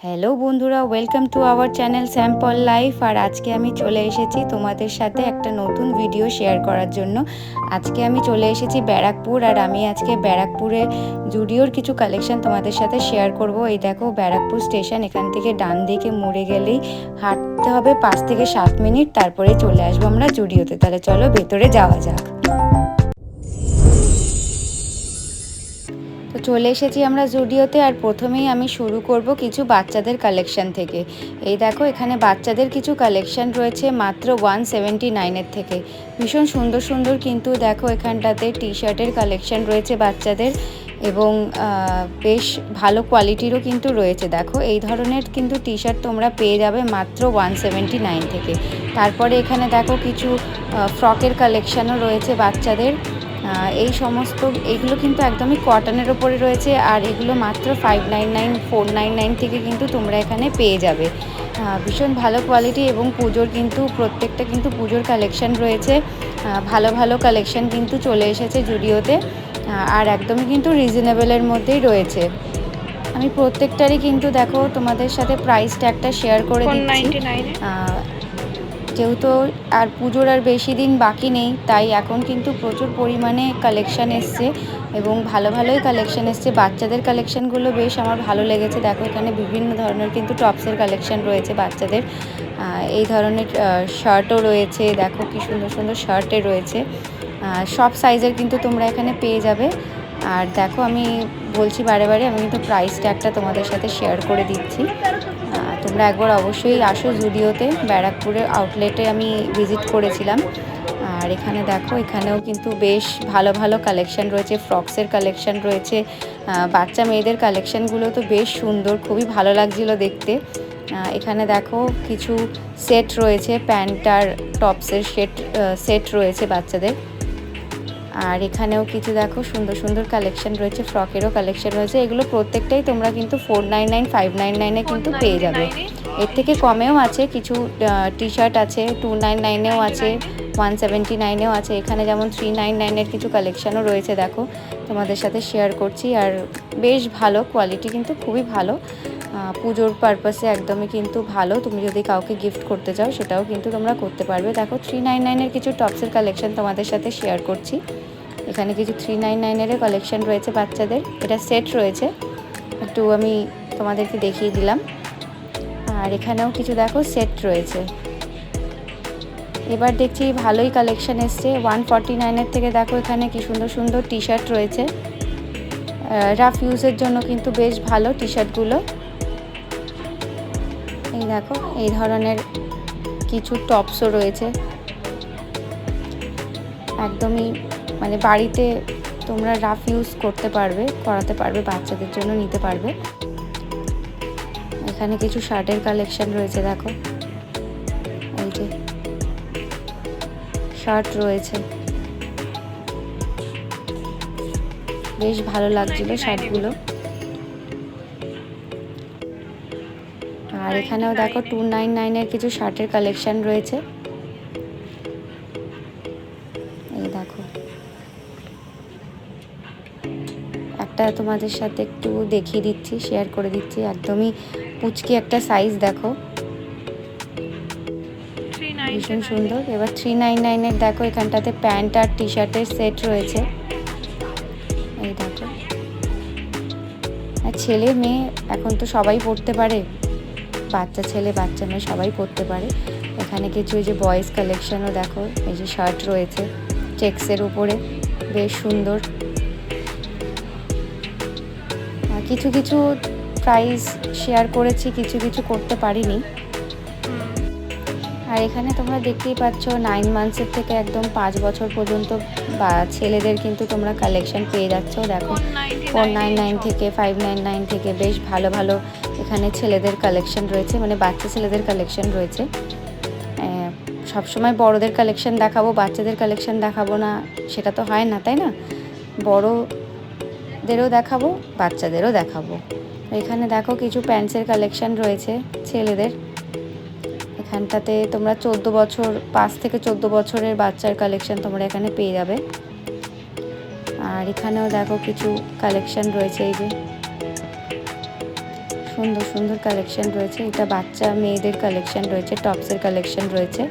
Hello বন্ধুরা, welcome to our channel sample life. আর আজকে আমি চলে এসেছি তোমাদের সাথে একটা নতুন ভিডিও শেয়ার করার জন্য। আজকে আমি চলে এসেছি ব্যারাকপুর, আর আমি আজকে ব্যারাকপুরে জুডিওর কিছু কালেকশন তোমাদের সাথে শেয়ার করব। এই দেখো ব্যারাকপুর স্টেশন, এখান থেকে ডান দিকে মুড়ে গেলেই হাঁটতে হবে 5 থেকে 7 মিনিট, তারপরে চলে আসবো আমরা জুডিওতে। তাহলে চলো ভেতরে যাওয়া যাক। তো চলে এসেছি আমরা জুডিওতে, আর প্রথমেই আমি শুরু করব কিছু বাচ্চাদের কালেকশন থেকে। এই দেখো এখানে বাচ্চাদের কিছু কালেকশন রয়েছে মাত্র 179-এর থেকে। ভীষণ সুন্দর সুন্দর কিন্তু দেখো এখানটাতে টি শার্টের কালেকশন রয়েছে বাচ্চাদের, এবং বেশ ভালো কোয়ালিটিরও কিন্তু রয়েছে। দেখো এই ধরনের কিন্তু টি শার্ট তোমরা পেয়ে যাবে মাত্র 179 থেকে। তারপরে এখানে দেখো কিছু ফ্রকের কালেকশানও রয়েছে বাচ্চাদের। এই সমস্ত এগুলো কিন্তু একদমই কটনের ওপরে রয়েছে, আর এগুলো মাত্র 599 499 থেকে কিন্তু তোমরা এখানে পেয়ে যাবে। ভীষণ ভালো কোয়ালিটি, এবং পুজোর কিন্তু প্রত্যেকটা কিন্তু পুজোর কালেকশান রয়েছে। ভালো ভালো কালেকশান কিন্তু চলে এসেছে জুডিওতে, আর একদমই কিন্তু রিজনেবলের মধ্যেই রয়েছে। আমি প্রত্যেকটারই কিন্তু দেখো তোমাদের সাথে প্রাইস ট্যাগটা শেয়ার করে দিচ্ছি। যেহেতু আর পুজোর আর বেশি দিন বাকি নেই, তাই এখন কিন্তু প্রচুর পরিমাণে কালেকশান এসছে, এবং ভালো ভালোই কালেকশান এসছে। বাচ্চাদের কালেকশানগুলো বেশ আমার ভালো লেগেছে। দেখো এখানে বিভিন্ন ধরনের কিন্তু টপসের কালেকশান রয়েছে বাচ্চাদের। এই ধরনের শার্টও রয়েছে, দেখো কি সুন্দর সুন্দর শার্টে রয়েছে। সব সাইজের কিন্তু তোমরা এখানে পেয়ে যাবে। আর দেখো আমি বলছি বারে বারে, আমি কিন্তু প্রাইস ট্যাগটা তোমাদের সাথে শেয়ার করে দিচ্ছি। তোমরা একবার অবশ্যই আসো জুডিওতে। ব্যারাকপুরের আউটলেটে আমি ভিজিট করেছিলাম। আর এখানে দেখো এখানেও কিন্তু বেশ ভালো ভালো কালেকশান রয়েছে, ফ্রক্সের কালেকশান রয়েছে। বাচ্চা মেয়েদের কালেকশানগুলো তো বেশ সুন্দর, খুবই ভালো লাগছিলো দেখতে। এখানে দেখো কিছু সেট রয়েছে, প্যান্ট আর টপসের সেট রয়েছে বাচ্চাদের। আর এখানেও কিছু দেখো সুন্দর সুন্দর কালেকশান রয়েছে, ফ্রকেরও কালেকশান রয়েছে। এগুলো প্রত্যেকটাই তোমরা কিন্তু 499 599-এ কিন্তু পেয়ে যাবে। এর থেকে কমেও আছে, কিছু টি শার্ট আছে 299-এও আছে, 179-এও আছে। এখানে যেমন 399-এর কিছু কালেকশানও রয়েছে, দেখো তোমাদের সাথে শেয়ার করছি। আর বেশ ভালো কোয়ালিটি, কিন্তু খুবই ভালো। পুজোর পারপাসে একদমই কিন্তু ভালো। তুমি যদি কাউকে গিফট করতে চাও সেটাও কিন্তু তোমরা করতে পারবে। দেখো 399-এর কিছু টপসের কালেকশান তোমাদের সাথে শেয়ার করছি। এখানে কিছু 399-এর কালেকশান রয়েছে বাচ্চাদের, এটা সেট রয়েছে, একটু আমি তোমাদেরকে দেখিয়ে দিলাম। আর এখানেও কিছু দেখো সেট রয়েছে। এবার দেখছি ভালোই কালেকশান এসছে 149-এর থেকে। দেখো এখানে কি সুন্দর সুন্দর টি শার্ট রয়েছে, রাফ ইউজের জন্য কিন্তু বেশ ভালো টি শার্টগুলো। এই দেখো এই ধরনের কিছু টপসও রয়েছে, একদমই মানে বাড়িতে তোমরা রাফ ইউজ করতে পারবে, করাতে পারবে, বাচ্চাদের জন্য নিতে পারবে। এখানে কিছু শার্টের কালেকশন রয়েছে, দেখো এই যে শার্ট রয়েছে, বেশ ভালো লাগছিল শার্টগুলো। আর এখানেও দেখো 299-এর কিছু শার্টের কালেকশন রয়েছে। এই দেখো একটা তোমাদের সাথে একটু দেখিয়ে দিচ্ছি, শেয়ার করে দিচ্ছি। একদমই পুচকি একটা সাইজ, দেখো ভীষণ সুন্দর। এবার 399-এর দেখো এখানটাতে প্যান্ট আর টি শার্টের সেট রয়েছে। এই দেখো, আর ছেলে মেয়ে এখন তো সবাই পরতে পারে, বাচ্চা ছেলে বাচ্চা মেয়ে সবাই পরতে পারে। এখানে কিছু এই যে বয়েজ কালেকশানও দেখো, এই যে শার্ট রয়েছে চেক্সের উপরে, বেশ সুন্দর। কিছু কিছু প্রাইস শেয়ার করেছি, কিছু কিছু করতে পারিনি। আর এখানে তোমরা দেখতেই পাচ্ছ 9 মান্থসের থেকে একদম 5 বছর পর্যন্ত বা ছেলেদের কিন্তু তোমরা কালেকশন পেয়ে যাচ্ছ। দেখো 499 থেকে 599 থেকে বেশ ভালো ভালো এখানে ছেলেদের কালেকশন রয়েছে, মানে বাচ্চা ছেলেদের কালেকশন রয়েছে। সবসময় বড়দের কালেকশন দেখাবো, বাচ্চাদের কালেকশন দেখাবো না, সেটা তো হয় না, তাই না? বড়দেরও দেখাবো, বাচ্চাদেরও দেখাবো। এখানে দেখো কিছু প্যান্টসের কালেকশন রয়েছে ছেলেদের। এখানটাতে তোমরা 14 বছর 5 থেকে 14 বছরের বাচ্চার কালেকশন তোমরা এখানে পেয়ে যাবে। আর এখানেও দেখো কিছু কালেকশন রয়েছে, এই যে সুন্দর সুন্দর কালেকশন রয়েছে। এটা বাচ্চা মেয়েদের কালেকশন রয়েছে, টপসের কালেকশন রয়েছে।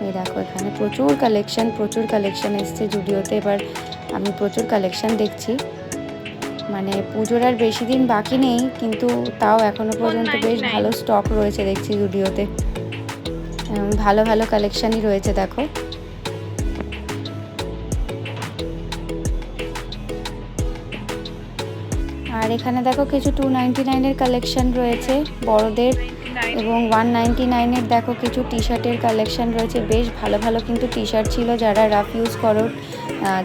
এই দেখো এখানে প্রচুর কালেকশন এসছে জুডিওতে। এবার আমি প্রচুর কালেকশন দেখছি, মানে পুজোর আর বেশি দিন বাকি নেই, কিন্তু তাও এখনো পর্যন্ত বেশ ভালো স্টক রয়েছে দেখছি জুডিওতে। ভালো ভালো কালেকশনই রয়েছে দেখো। আর এখানে দেখো কিছু 299-এর কালেকশন রয়েছে বড়দের, এবং 199-এর দেখো কিছু টি শার্টের কালেকশন রয়েছে। বেশ ভালো ভালো কিন্তু টি শার্ট ছিল। যারা রাফ ইউজ করো,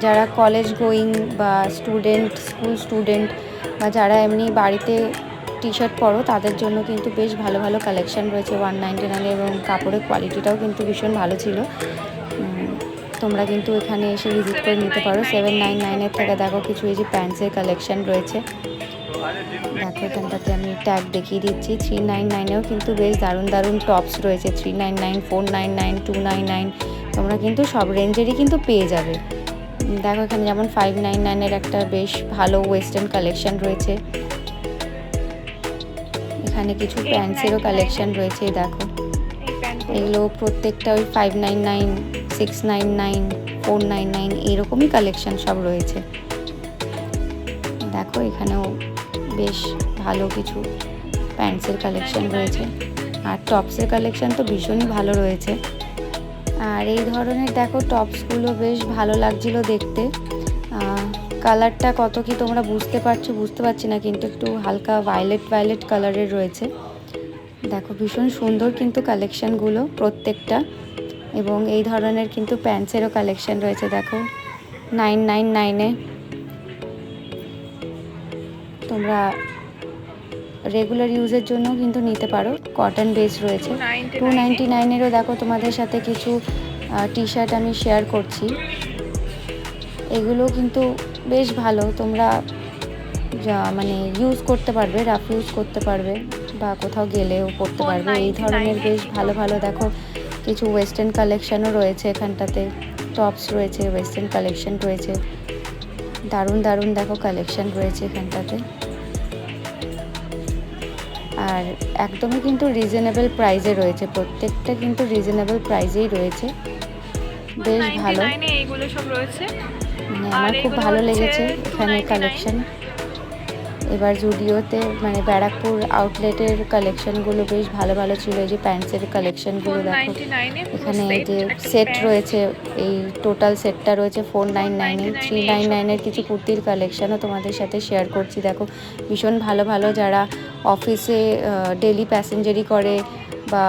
যারা কলেজ গোয়িং বা স্কুল স্টুডেন্ট, বা যারা এমনি বাড়িতে টি শার্ট পরো, তাদের জন্য কিন্তু বেশ ভালো ভালো কালেকশন রয়েছে 199-এ, এবং কাপড়ের কোয়ালিটিটাও কিন্তু ভীষণ ভালো ছিল। তোমরা কিন্তু এখানে এসে ভিজিট করে নিতে পারো। 799-এর থেকে দেখো কিছু এই যে প্যান্টসের কালেকশন রয়েছে। দেখো এখানটাতে আমি ট্যাগ দেখিয়ে দিচ্ছি। 399-এও কিন্তু বেশ দারুণ টপস রয়েছে। 399, 499, 299, তোমরা কিন্তু সব রেঞ্জেরই কিন্তু পেয়ে যাবে। দেখো এখানে যেমন 599-এর একটা বেশ ভালো ওয়েস্টার্ন কালেকশন রয়েছে। এখানে কিছু প্যান্টসেরও কালেকশন রয়েছে। দেখো এগুলো প্রত্যেকটা ওই 599, 699, 499 এরকমই কালেকশন সব রয়েছে। দেখো এখানেও বেশ ভালো কিছু প্যান্টসের কালেকশন রয়েছে, আর টপসের কালেকশন তো ভীষণই ভালো রয়েছে। আর এই ধরনের দেখো টপসগুলো বেশ ভালো লাগছিলো দেখতে। কালারটা কত কি তোমরা বুঝতে পারছি না, কিন্তু একটু হালকা ভায়োলেট কালারের রয়েছে। দেখো ভীষণ সুন্দর কিন্তু কালেকশনগুলো প্রত্যেকটা। এবং এই ধরনের কিন্তু প্যান্টসেরও কালেকশন রয়েছে। দেখো 999-এ তোমরা রেগুলার ইউজের জন্য কিন্তু নিতে পারো, কটন বেস রয়েছে। 299-এরও দেখো তোমাদের সাথে কিছু টি শার্ট আমি শেয়ার করছি। এগুলো কিন্তু বেশ ভালো, তোমরা মানে ইউজ করতে পারবে, রাফ ইউজ করতে পারবে, বা কোথাও গেলেও পরতে পারবে। এই ধরনের বেশ ভালো দেখো কিছু ওয়েস্টার্ন কালেকশনও রয়েছে এখানটাতে। টপস রয়েছে, ওয়েস্টার্ন কালেকশন রয়েছে, দারুণ দেখো কালেকশন রয়েছে এখানটাতে। আর একদমই কিন্তু রিজনেবল প্রাইসে রয়েছে, প্রত্যেকটা কিন্তু রিজনেবল প্রাইসেই রয়েছে। বেশ ভালো, এইগুলো সব রয়েছে, মানে আমার খুব ভালো লেগেছে এখানে কালেকশন। এবার জুডিওতে মানে ব্যারাকপুর আউটলেটের কালেকশনগুলো বেশ ভালো ছিল। এই যে প্যান্টসের কালেকশনগুলো দেখো, এখানে এই যে সেট রয়েছে, এই টোটাল সেটটা রয়েছে 499-এ। 399-এর কিছু কুর্তির কালেকশনও তোমাদের সাথে শেয়ার করছি। দেখো ভীষণ ভালো যারা অফিসে ডেলি প্যাসেঞ্জারি করে বা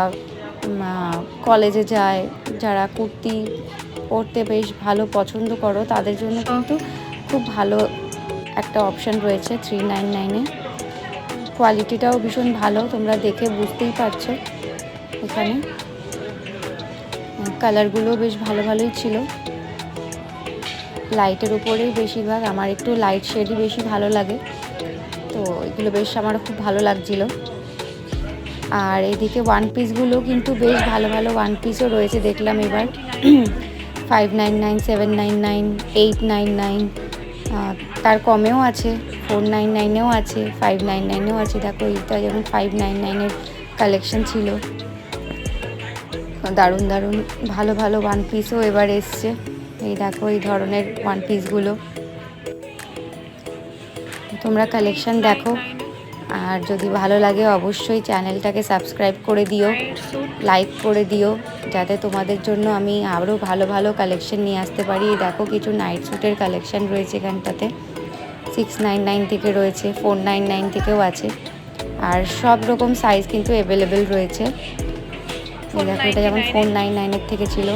কলেজে যায়, যারা কুর্তি পরতে বেশ ভালো পছন্দ করো, তাদের জন্য কিন্তু খুব ভালো একটা অপশান রয়েছে 399-এ। কোয়ালিটিটাও ভীষণ ভালো, তোমরা দেখে বুঝতেই পারছো। এখানে কালারগুলো বেশ ভালোই ছিল, লাইটের উপরেই বেশিরভাগ। আমার একটু লাইট শেডই বেশি ভালো লাগে, তো এগুলো বেশ আমার খুব ভালো লাগছিল। আর এদিকে ওয়ান পিসগুলো কিন্তু বেশ ভালো ওয়ান পিসও রয়েছে দেখলাম এবার। 599, 799, 899, তার কমেও আছে, 499-এও আছে, 599-এও আছে। দেখো এইটা যেমন 599-এর কালেকশন ছিল। দারুণ ভালো ওয়ান পিসও এবার এসছে। এই দেখো এই ধরনের ওয়ান পিসগুলো, তোমরা কালেকশন দেখো। আর যদি ভালো লাগে অবশ্যই চ্যানেলটাকে সাবস্ক্রাইব করে দিও, লাইক করে দিও, যাতে তোমাদের জন্য আমি আরও ভালো কালেকশন নিয়ে আসতে পারি। দেখো কিছু নাইট স্যুটের কালেকশন রয়েছে এখানটাতে, 699 থেকে রয়েছে, 499 থেকেও আছে। আর সব রকম সাইজ কিন্তু অ্যাভেলেবেল রয়েছে। দেখো এটা যেমন 499-এর থেকে ছিল।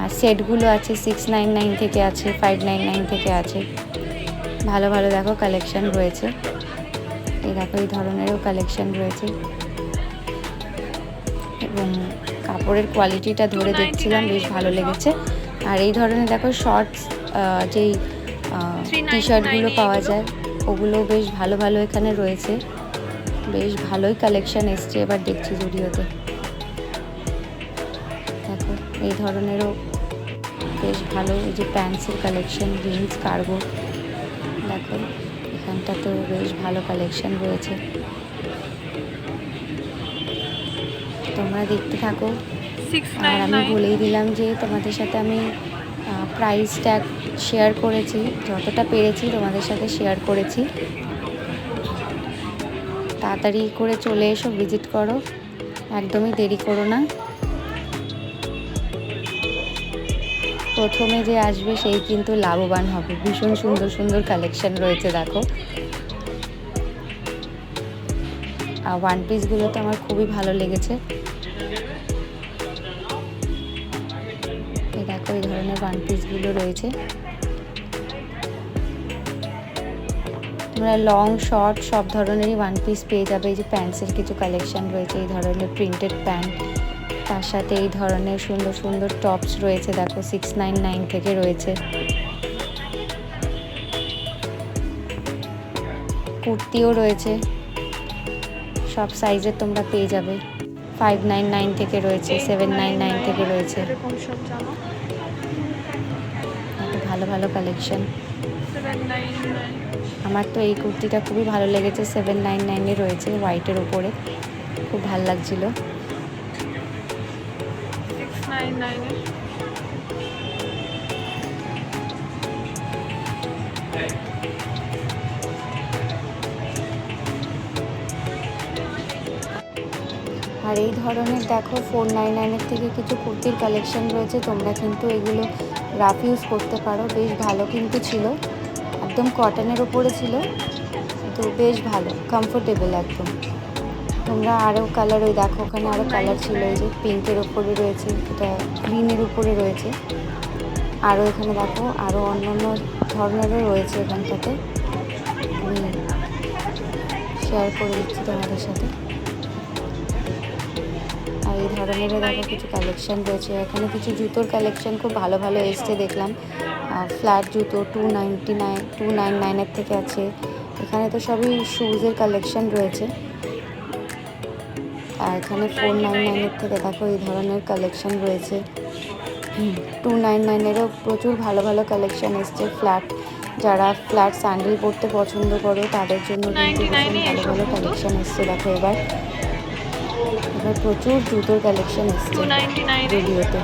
আর সেটগুলো আছে 699 থেকে আছে, 599 থেকে আছে। ভালো দেখো কালেকশন রয়েছে। এই দেখো এই ধরনেরও কালেকশন রয়েছে, এবং কাপড়ের কোয়ালিটিটা ধরে দেখছিলাম, বেশ ভালো লেগেছে। আর এই ধরনের দেখো শর্টস যেই টি শার্টগুলো পাওয়া যায়, ওগুলো বেশ ভালো এখানে রয়েছে। বেশ ভালোই কালেকশন এসছে এবার দেখছি জুডিওতে। দেখো এই ধরনেরও বেশ ভালো, এই যে প্যান্টসের কালেকশন, জিন্স, কার্গো। দেখো এখানে এখানটাতেও বেশ ভালো কালেকশন রয়েছে, তোমরা দেখতে থাকো। আর আমি বলেই দিলাম যে তোমাদের সাথে আমি প্রাইস ট্যাগ শেয়ার করেছি, যতটা পেরেছি তোমাদের সাথে শেয়ার করেছি। তাড়াতাড়ি করে চলে এসো, ভিজিট করো, একদমই দেরি করো না। প্রথমে যে আসবে সেই কিন্তু লাভবান হবে। ভীষণ সুন্দর সুন্দর কালেকশন রয়েছে দেখো। আর ওয়ান পিসগুলো তো আমার খুবই ভালো লেগেছে। এই দেখো এই ধরনের ওয়ান পিসগুলো রয়েছে। তোমরা লং শর্ট সব ধরনেরই ওয়ান পিস পেয়ে যাবে। এই যে প্যান্টসের কিছু কালেকশন রয়েছে, এই ধরনের প্রিন্টেড প্যান্ট, তার সাথে এই ধরনের সুন্দর সুন্দর টপস রয়েছে দেখো, 699 থেকে রয়েছে। কুর্তিও রয়েছে, সব সাইজের তোমরা পেয়ে যাবে। 599 থেকে রয়েছে, 799 থেকে রয়েছে, ভালো ভালো কালেকশন। আমার তো এই কুর্তিটা খুবই ভালো লেগেছে, 799 রয়েছে, হোয়াইটের ওপরে, খুব ভালো লাগছিল। আর এই ধরনের দেখো 499 থেকে কিছু কুর্তির কালেকশন রয়েছে, তোমরা কিন্তু এগুলো রাফ ইউজ করতে পারো, বেশ ভালো কিন্তু ছিল, একদম কটনের ওপরে ছিল, তো বেশ ভালো, কমফোর্টেবল একদম। তোমরা আরও কালার, ওই দেখো ওখানে আরও কালার ছিল, এই যে পিঙ্কের ওপরে রয়েছে, এটা গ্রিনের উপরে রয়েছে, আরও এখানে দেখো আরও অন্যান্য ধরনেরও রয়েছে। এখানটাতে আমি শেয়ার করে দিচ্ছি তোমাদের সাথে। আর এই ধরনেরও দেখো কিছু কালেকশন রয়েছে। এখানে কিছু জুতোর কালেকশন খুব ভালো ভালো এসছে দেখলাম। ফ্ল্যাট জুতো 299 থেকে আছে। এখানে তো সবই শুজের কালেকশন রয়েছে। আর এখানে 499 থেকে দেখো এই ধরনের কালেকশন রয়েছে। 299 প্রচুর ভালো ভালো কালেকশন এসছে। যারা ফ্ল্যাট স্যান্ডেল পরতে পছন্দ করো তাদের জন্য কিন্তু ভীষণ ভালো ভালো কালেকশন এসছে দেখো। এবার প্রচুর জুতোর কালেকশন এসছে ভিডিওতে,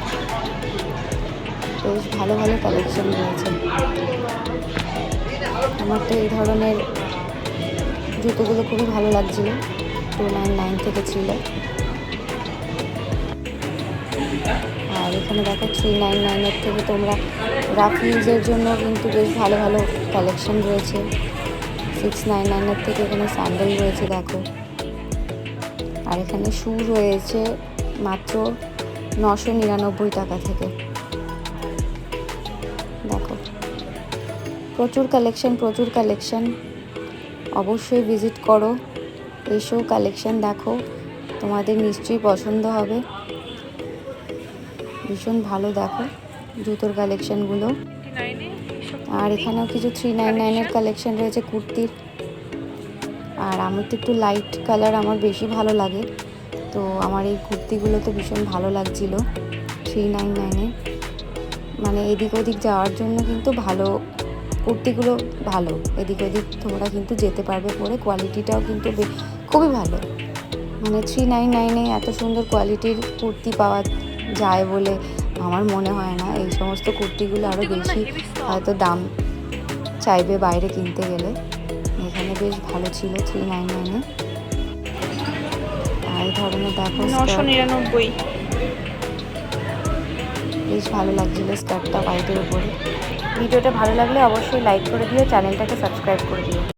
বেশ ভালো ভালো কালেকশন রয়েছে। আমার তো এই ধরনের জুতোগুলো খুবই ভালো লাগছিল, 299 থেকে ছিল। আর এখানে দেখো 399 থেকে তোমরা রাফ ইউজের জন্য কিন্তু বেশ ভালো ভালো কালেকশন রয়েছে। 699 থেকে এখানে স্যান্ডেল রয়েছে দেখো। আর এখানে শু রয়েছে মাত্র 999 টাকা থেকে দেখো। প্রচুর কালেকশন, অবশ্যই ভিজিট করো, এসো কালেকশন দেখো, তোমাদের নিশ্চয়ই পছন্দ হবে। ভীষণ ভালো দেখো জুতোর কালেকশনগুলো। আর এখানেও কিছু 399 কালেকশন রয়েছে কুর্তির। আর আমার তো একটু লাইট কালার আমার বেশি ভালো লাগে, তো আমার এই কুর্তিগুলো তো ভীষণ ভালো লাগছিল 399 মানে এদিক ওদিক যাওয়ার জন্য কিন্তু ভালো, কুর্তিগুলো ভালো, এদিক ওদিক তোমরা কিন্তু যেতে পারবে পরে। কোয়ালিটিটাও কিন্তু খুবই ভালো, মানে 399 এত সুন্দর কোয়ালিটির কুর্তি পাওয়া যায় বলে আমার মনে হয় না। এই সমস্ত কুর্তিগুলো আরও বেশি হয়তো দাম চাইবে বাইরে কিনতে গেলে। এখানে বেশ ভালো ছিল 399 আর এই ধরনের দেখো 999 বেশ ভালো লাগছিল স্কার্টটা হোয়াইটের উপরে। ভিডিওটা ভালো লাগলে অবশ্যই লাইক করে দিও, চ্যানেলটাকে সাবস্ক্রাইব করে দিও।